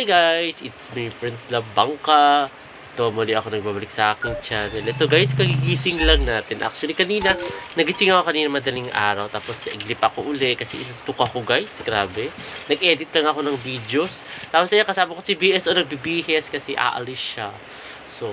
guys! It's me, Friends Love Bangka. Ito, muli ako nagbabalik sa aking channel. Ito guys, kagigising lang natin. Actually, kanina, nagising ako kanina madaling araw. Tapos, naiglip ako uli kasi inantok ako guys. Grabe. Nag-edit lang ako ng videos. Tapos, ayun, kasama ko si BSO nagbibihis kasi aalis siya. So,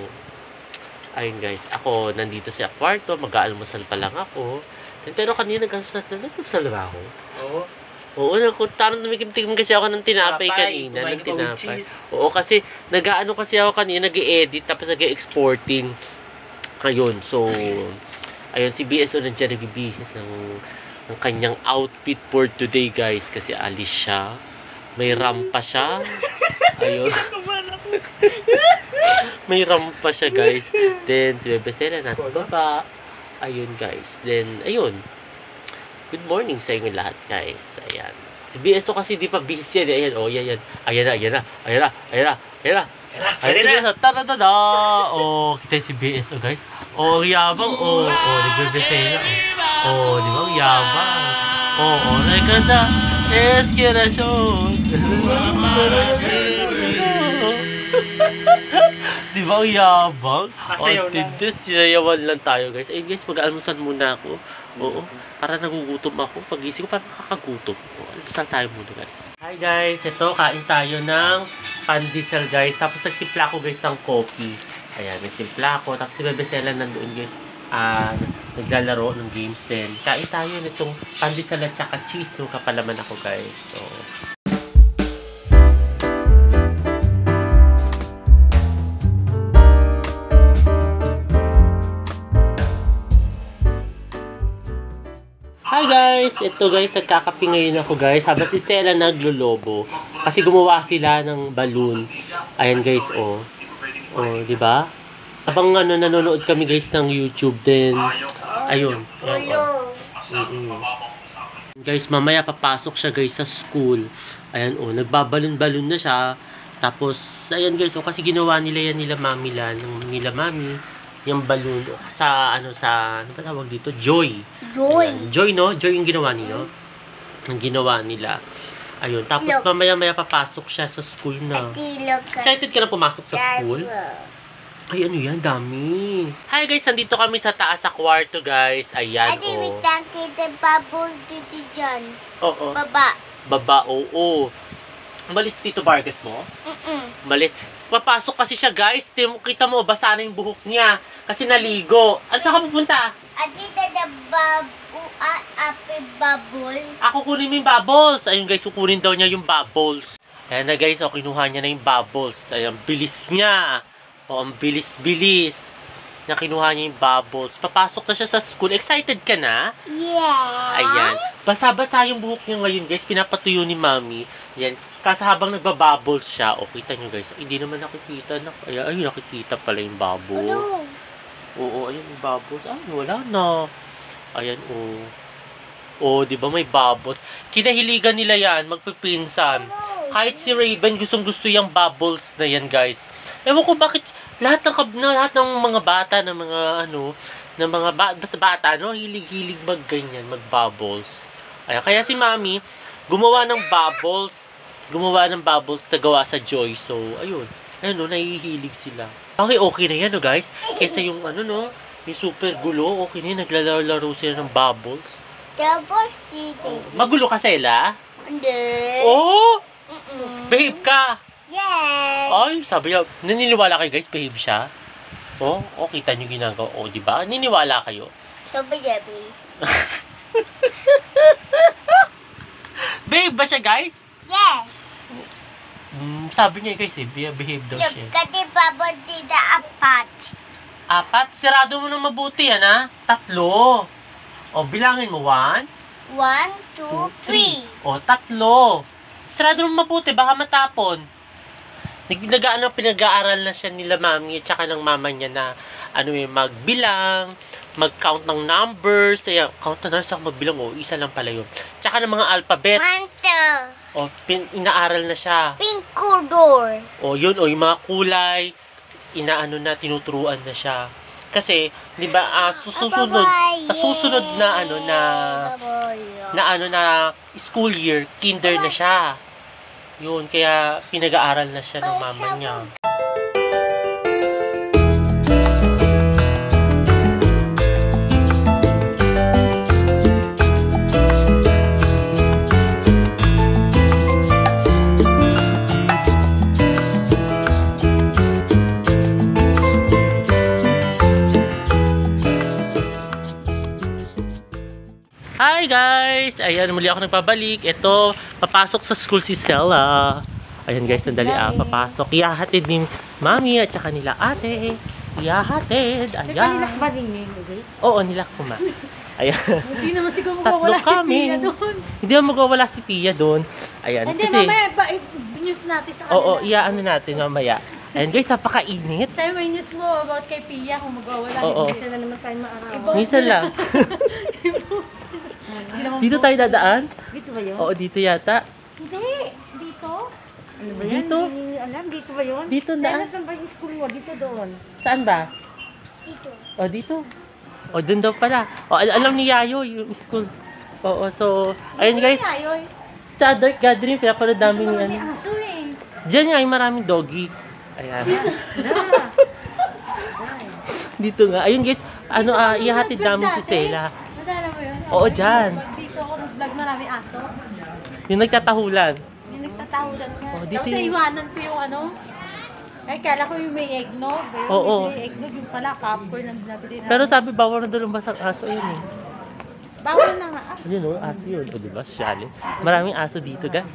ayun guys. Ako, nandito sa kwarto. Mag-aalmusal pa lang ako. Pero kanina, nag-almusal ba ako? Oo. Oo, tarang tumigim-tigim kasi ako ng tinapay kanina. Ng tinapay. Oo, kasi nag-aano kasi ako kanina, nag-i-edit, tapos nag-i-exporting. Ayun, so, ayun, si BSO nandiyan nagbibihis ng kanyang outfit for today, guys. Kasi alis siya. May rampa siya. Ayun. May rampa siya, guys. Then, si Bebe Sela nasa baba. Ayun, guys. Then, ayun. Good morning sa inyo lahat, guys. Ayan. Si BSO kasi di pa bihis yan. Ayan, oh, yan. Ayan na. Ayan si BSO. Tada-tada! Oh, kita si BSO, guys. Oh, yabang. Oh, nagbibisay na. Oh, di ba? Yabang. Oh, nagkanda. Eskerasyon. Di ba? Yabang. Oh, tindes. Sinayawan lang tayo, guys. Ayun, guys, mag-almusan muna ako. Oo, para nagugutom ako. Pagising ko, parang nakakagutom. Almusal tayo muna, guys. Hi, guys. Ito, kain tayo ng pandesal, guys. Tapos, nagtimpla ko, guys, ng coffee. Ayan, nagtimpla ko. Tapos, si Bebe Sela nandoon, guys. Naglalaro ng games din. Kain tayo nitong pandesal at saka cheese. So, kapalaman ako, guys. So, hi guys! Ito guys, nagkakape ngayon ako guys. Habang si Stella naglolobo. Kasi gumawa sila ng balloon. Ayan guys, oh. Oh, di ba? Habang nanonood kami guys ng YouTube din. Ayun. Guys, mamaya papasok siya guys sa school. Ayan, oh. Nagbabalon-balon na siya. Tapos, ayan guys, oh. Kasi ginawa nila yan nila mami yung balloon sa ano ba tawag dito? Joy. Ayan. Joy, no? Joy yung ginawa nila. Ayun. Tapos mamaya papasok siya sa school na. Excited ka na pumasok sa school? Ay, ano yan? Dami. Hi guys, nandito kami sa taas sa kwarto guys. Ayan, oh. Bubble dito dyan. Oo. Baba, oo. Malis Tito Vargas mo? Malis. Papasok kasi siya guys. Kita mo, basa na yung buhok niya. Kasi naligo. At saan ka pupunta? Bubble. Ako kunin mo yung bubbles. Ayun guys, kukunin daw niya yung bubbles. Ayan na guys, kinuha niya na yung bubbles. Ayan, bilis niya. O, ang bilis-bilis. Na kinuha niya yung bubbles. Papasok na siya sa school. Excited ka na? Yeah. Ayan. Basa-basa yung buhok niya ngayon guys. Pinapatuyo ni mami. Ayan. Kasi habang nagbabubbles siya. O, kita nyo guys. Hindi naman nakikita. Ayun, nakikita pala yung bubbles. Ano? Oo, ayun yung bubbles. Ay, wala na. Ayan, oh. Oh, di ba may bubbles? Kinahiligan nila yan. Magpipinsan. Kahit si Raven, gustong-gusto yung bubbles na yan guys. Ewan ko bakit lahat ng mga bata, basta bata, no, hilig-hilig mag-ganyan, mag-bubbles. Ay, kaya si mami, gumawa ng bubbles na gawa sa Joy. So, ayun, no, nahihilig sila. Okay na yan, no, guys. Kesa yung, yung super gulo, okay na yan, naglalaro sila ng bubbles. Magulo ka, Sela? Hindi. Oh! Behave ka! Yes. Ay, sabi niya, naniniwala kayo guys, behave siya. Oh, kita niyo ginagawa. Oh, di ba? Naniniwala kayo. Tobi-debi. Behave ba siya, guys? Yes. Sabi niya guys, behave daw siya. Kati babon dito apat. Sirado mo nang mabuti yan, ha? 3. Oh, bilangin mo. 1, 1, 2, 3. Oh, 3. Sirado mo mabuti, baka matapon. Pinag-aaral na siya nila mami at saka ng mama niya na magbilang, mag-count ng numbers. Ayan, count na numbers ako magbilang. Oh, isa lang pala yun. Tsaka ng mga alphabet. 1, 2. Oh, inaaral na siya. Pink color. Oh, yun. Oh, yung mga kulay. Tinuturuan na siya. Kasi, di ba, sa susunod na school year, kinder na siya. Yun, kaya pinag-aaral na siya ng mama niya. Hi guys! Ayan, muli ako nagpabalik. Ito, papasok sa school si Sela. Ayan guys, sandali papasok. Ihahatid din mami at saka nila ate. Ihahatid. Ayan. Nilak ba din yun? Oo, nilak ko ma. Ayan. Hindi naman siguro Tatlo magwawala si kami. Pia doon. Hindi naman magwawala si Pia doon. Ayan. Hindi, kasi, mamaya news natin sa kanila. oo, iaano natin mamaya. Ayan guys, napakainit. Sa'yo may news mo about kay Pia kung magwawala. Oo. Hindi na naman tayo maaraw. Minsan lang. Dito tayo dadaan? Dito ba yun? Oo, dito yata. Hindi. Dito? Ano ba yan? Dito? Hindi alam. Dito ba yun? Dito na. Saan ba yung school mo? Dito doon. Saan ba? Dito. O, dito. O, dun daw pala. O, alam ni Yayo yung school. Oo, so, ayun guys. Ayoy. Sa Dark Gathering, kaya pala daming Dito may ano. aso eh. Diyan nga, yung maraming doggy. Ayan. Dito nga. Ayun guys, ihahatid namin si Sela. Nadala mo yun? Oo, dyan. Dito ako nag-vlog maraming aso. Yung nagtatahulan. Yung nagtatahudan nga. Oh, dito Tapos yung- iwanan ko yung ano. Ay, kala ko yung may eggnog. Pero Oo. May eggnog yung pala. Popcorn ang binabili na. Pero sabi, bawal na doon ang basang aso yun eh. bawal na nga. Ayun o, aso yun. O, diba? Shali. Maraming aso dito guys.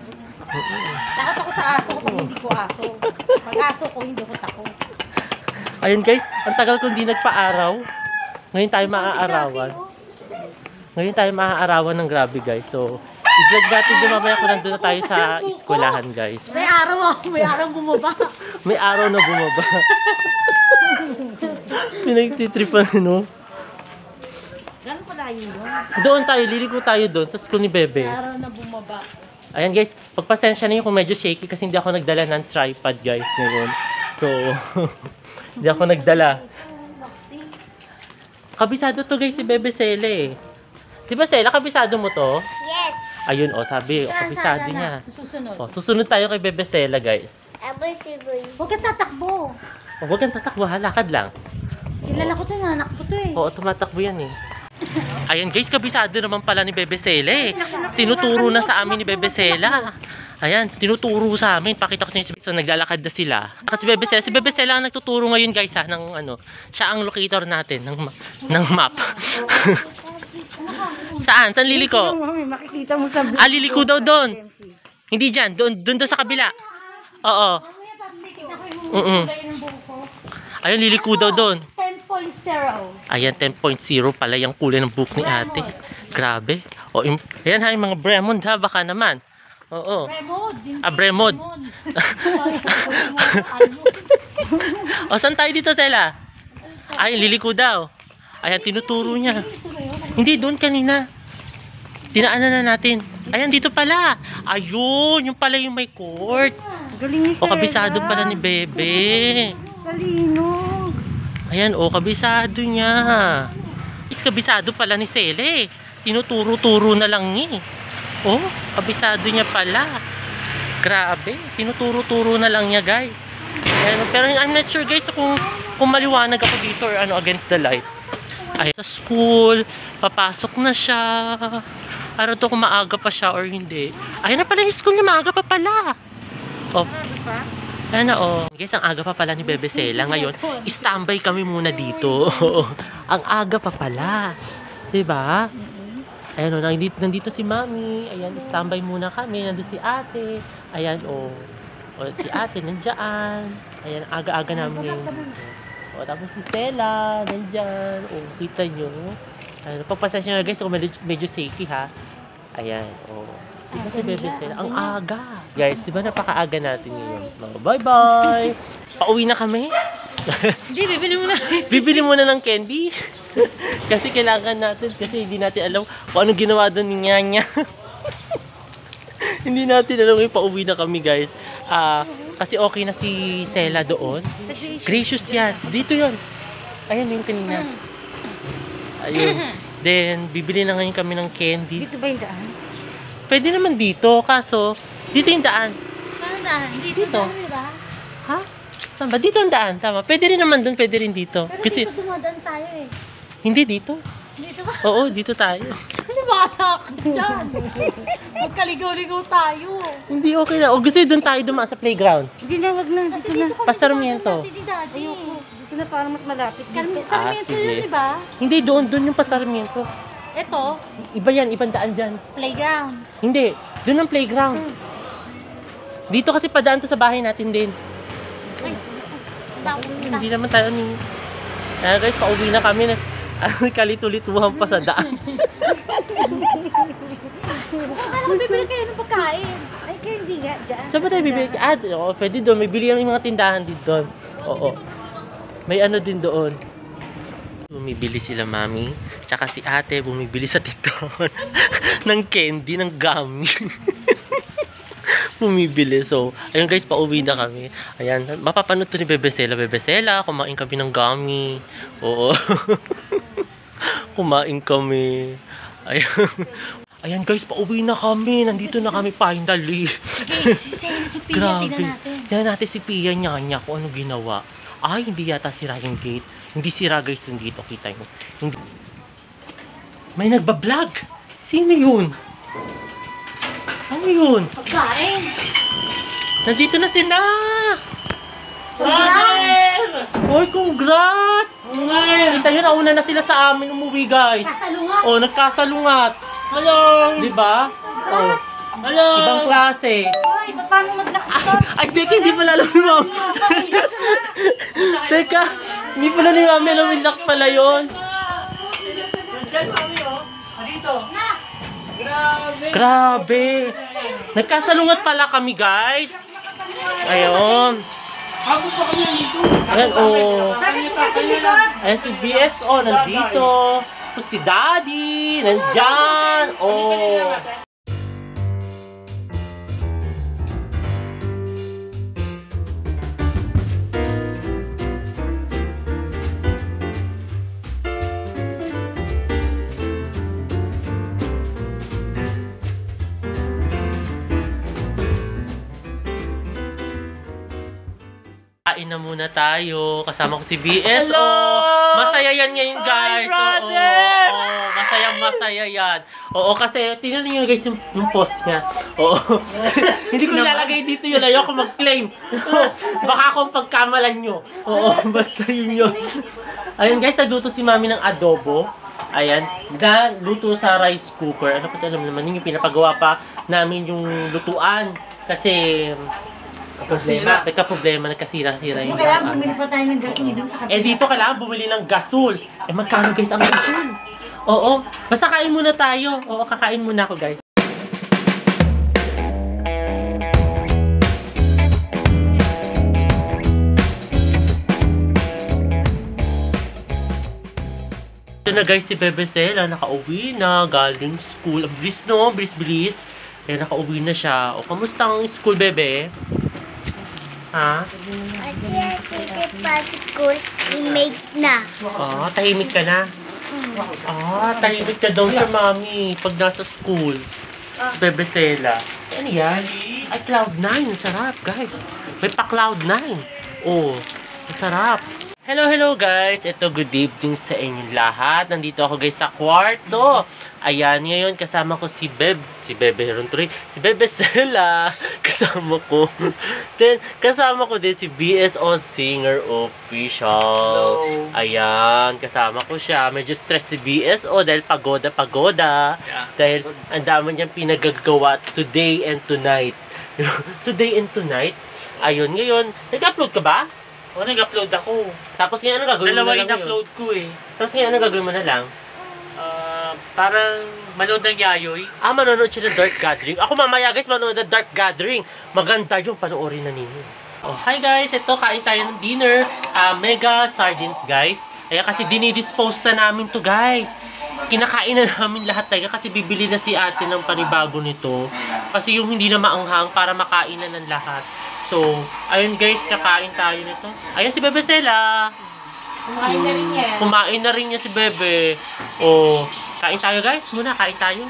Takot ako sa aso kapag hindi ko aso. Pag aso ko, hindi ko takot. Ayun guys, ang tagal kong hindi nagpa-araw. Ngayon tayo maaarawan. Ngayon tayo maaarawan ng grabe guys. So, i-vlog natin din mamaya kung nandun na tayo sa eskwelahan guys. May araw ako. May araw bumaba. May araw na bumaba. Pinagtitripan no? Gano'n pa tayo yun? Doon tayo, liliko tayo doon sa school ni Bebe. May araw na bumaba. Ayan guys, pagpasensya na yun kung medyo shaky kasi hindi ako nagdala ng tripod guys ngayon. So, hindi ako nagdala. Kabisado to guys si Bebe Sela eh. Diba Sela, kabisado mo to? Yes. Ayun oh, sabi, kabisado Saan niya. na? Susunod. Oh, susunod tayo kay Bebe Sela guys. Aboy siboy. Huwag kang tatakbo. Oh, huwag kang tatakbo ha, lakad lang. Kilala ko to, nanak ko to eh. Oo, tumatakbo yan eh. Ayan guys, kabisado naman pala ni Bebe Sela eh. Tinuturo na sa amin ni Bebe Sela. Ayan, tinuturo sa amin. Pakita ko sa inyo. So, naglalakad na sila. At si Bebe Sela ang nagtuturo ngayon guys ha, ng ano, siya ang locator natin ng map. Saan? Saan liliko? Mami, makikita mo sa Ah, liliko daw doon. Hindi dyan, doon sa kabila. Oo. Mamaya pag nakita ko yung Mm-mm. kulay ng buhok ko. Ayun, liliko daw doon. 10.0. Ayan, 10.0 pala yung kulay ng book ni ate. Grabe. O, ayan ha, yung mga Bremond ha, baka naman. Oo. Bremod. Bremod. O, saan tayo dito, Sela? Ay, liliko daw. Ayan, tinuturo niya. Hindi, doon kanina. Tinaanan na natin. Ayan, dito pala. Ayun, yung pala yung may court. Galing ni O, kabisado pala ni Bebe. Salino. Ayan, o, kabisado niya. Kabisado pala ni Sele. Tinuturo-turo na lang niya. Oh, kabisado niya pala. Grabe, tinuturo-turo na lang niya, guys. Ayan, pero I'm not sure, guys, kung maliwanag ako dito or ano, against the light. Ay, sa school, papasok na siya. Araw to kung maaga pa siya or hindi. Ayun na pala yung school niya, maaga pa pala. Oh, ayan na, oh. Guys, ang aga pa pala ni Bebe Sela. Ngayon, standby kami muna dito. Ang aga pa pala. Diba? Ayan, oh, nandito si Mami. Ayan, standby muna kami. Nandito si ate. Ayan, oh. O, si ate, nandiyan. Ayan, aga-aga namin ngayon. O, tapos si Sela, nandiyan. O, kita nyo. Ayan, pagpasensya na guys, kung medyo shaky ha. Ayan, o. Diba si Bebe Sela? Ang aga. Guys, diba napaka-aga natin ngayon? Bye-bye! Pauwi na kami. Hindi, bibili mo na. Bibili muna ng candy. Kasi kailangan natin. Kasi hindi natin alam kung anong ginawa doon ni Nyanya. Hindi natin alam yung pauwi na kami guys. Kasi okay na si Sela doon. Gracious yan. Dito yon. Ayan yung kanina. Ayun. Then, bibili na ngayon kami ng candy. Dito ba yung daan? Pwede naman dito. Kaso, dito yung daan. ang daan? Dito. Dito. Di ba? Ha? Saan ba? Dito ang daan. Tama. Pwede rin naman dun. Pwede rin dito. Pero Kasi, dito dumadaan tayo eh. hindi dito. Dito ba? Oo, dito tayo. Ano ba anak? Diyan. Magkaligaw-ligaw tayo. Hindi okay na. O gusto nyo dun tayo dumaan sa playground. Hindi na, wag na. Kasi Dito na. dito kami Pasarmiento. dumadaan dati dati. Ayoko. Dito na parang mas malapit dito. Sarmiento sige. yun, di ba? Hindi, doon yung pasarmiento. Ito, Iba yan, ibang daan dyan. playground. Hindi, doon ang playground. Dito kasi padaan to sa bahay natin din. Ay, dako. Hindi naman tayo ni... guys, pauwi na kami na. Kalitu-lituhan pa sa daan. Alam, bibili kayo ng pagkain. Ay, kayo hindi nga dyan. Saan ba tayo bibili? Oo, pwede doon. May bili yung mga tindahan din doon. Oo. May ano din doon. Bumibili sila mami. Tsaka si ate bumibili sa tindahan ng candy, ng gummy. Bumibili. So, ayun guys, pauwi na kami. Ayan, mapapanood to ni Bebesela. Bebesela, kumain kami ng gummy. Oo. Kumain kami. Ayan. Ayan guys, pauwi na kami. Nandito na kami finally. Sige, si Pia, Grabe. tingnan natin. Tingnan natin si Pia niya kung ano ginawa. Ay, hindi yata sira yung gate. Hindi sira guys yung gate. O, kita nyo. Hindi. May nagbablog. Sino yun? Ano yun? Pagkain. Nandito na sila! Brother! Hoy, congrats! Kita nyo, nauna na sila sa amin umuwi guys. Kasalungan. Oh, nagkasalungat. Hello. Diba? Oh. Hello. Ibang klase. Ay, paano maglakad? Ay, teka, hindi pala alam ni Mami. Teka, hindi pala ni Mami alam yung lock pala yun. Nandiyan, Mami, oh. Dito. Grabe. Nagkasalungat pala kami, guys. Ayun. Ayan, oh. Ayan si BSO, nandito. Tapos si Daddy, nandyan. Oh. Kain na muna tayo. Kasama ko si BS. Hello! Oh, masaya yan ngayon, guys. Hi, brother! Oo, masaya yan. Oo, kasi tingnan niyo guys yung post niya. Oo. Hindi ko nilalagay dito yun. Ayoko mag-claim. Baka akong pagkamalan nyo. Oo, basta yun. Ayun guys, nagluto si Mami ng adobo. Ayan, na luto sa rice cooker. Ano kasi alam naman yung pinapagawa pa namin yung lutuan. Kasi nagka-problema, nagkasira-sira yung Kailangan gasol. bumili pa tayo ng gasol doon sa kapitbahay. Eh dito kailangan bumili ng gasol. Eh magkano guys ang gasol? Oo, basta kain muna tayo. Oo, kakain muna ako guys. Ito na guys si Bebesela, nakauwi na galing school. Ang bilis no, bilis-bilis. Eh nakauwi na siya. O kamusta ang school, Bebe? Ha? Kasi pa school, i-make na. Ah, tahimik ka na? Ah, tahimik ka daw siya, Mami, pag nasa school. Bebesela. Ano yan? Ay, Cloud9. Sarap, guys. May pa Cloud9. Oh, masarap. Hello guys. Ito, good evening sa inyong lahat. Nandito ako guys sa kwarto. Ayan, ngayon kasama ko si Bebesela. Kasama ko. Then, kasama ko din si BSO Singer Official. Hello. Ayan, kasama ko siya. Medyo stress si BSO dahil pagoda. Yeah. Dahil ang dami niyang pinagagawa today and tonight. Today and tonight. Ayun, ngayon, nag-upload ka ba? O, nag-upload ako. Tapos ngayon, ano gagawin mo na lang ngayon? Dalawa in-upload ko eh. Tapos ngayon, ano gagawin mo na lang? Parang manood ng yayoy. Manonood siya ng Dark Gathering. Ako mamaya guys, manonood ng Dark Gathering. Maganda yung panoorin na ninyo. Oh, hi guys, ito kain tayo ng dinner. Mega sardines guys. Kaya kasi dinidispose na namin to guys. Kinakain na namin lahat tayo kasi bibili na si ate ng panibago nito. Kasi yung hindi na maanghang para makain na ng lahat. So, ayun guys, kakain tayo nito. Ayun si Bebesela. Kumain na rin niya. Kumain na rin niya si Bebe. Oh, kain tayo guys. Muna, kain tayo.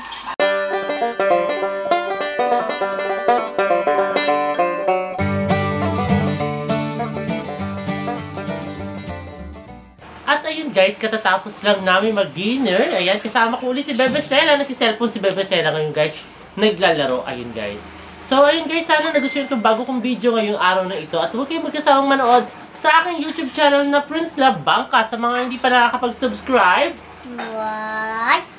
ayun guys, katatapos lang namin mag-dinner. Ayan, kasama ko ulit si Bebe Stella. Nag-cellphone si Bebe Stella ngayon guys. Naglalaro, ayun guys. So ayun guys, sana nagustuhan ko bago kong video ngayong araw na ito. At huwag kayong magkasamang manood sa aking YouTube channel na Prince Love Bangka. Sa mga hindi pa nakakapag-subscribe.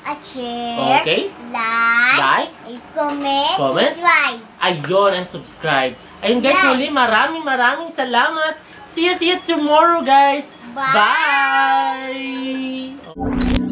At share. Okay? Like. Comment. Subscribe. Ayun, and subscribe. Ayun guys, Like. muli maraming salamat. See you tomorrow guys. Bye. Bye.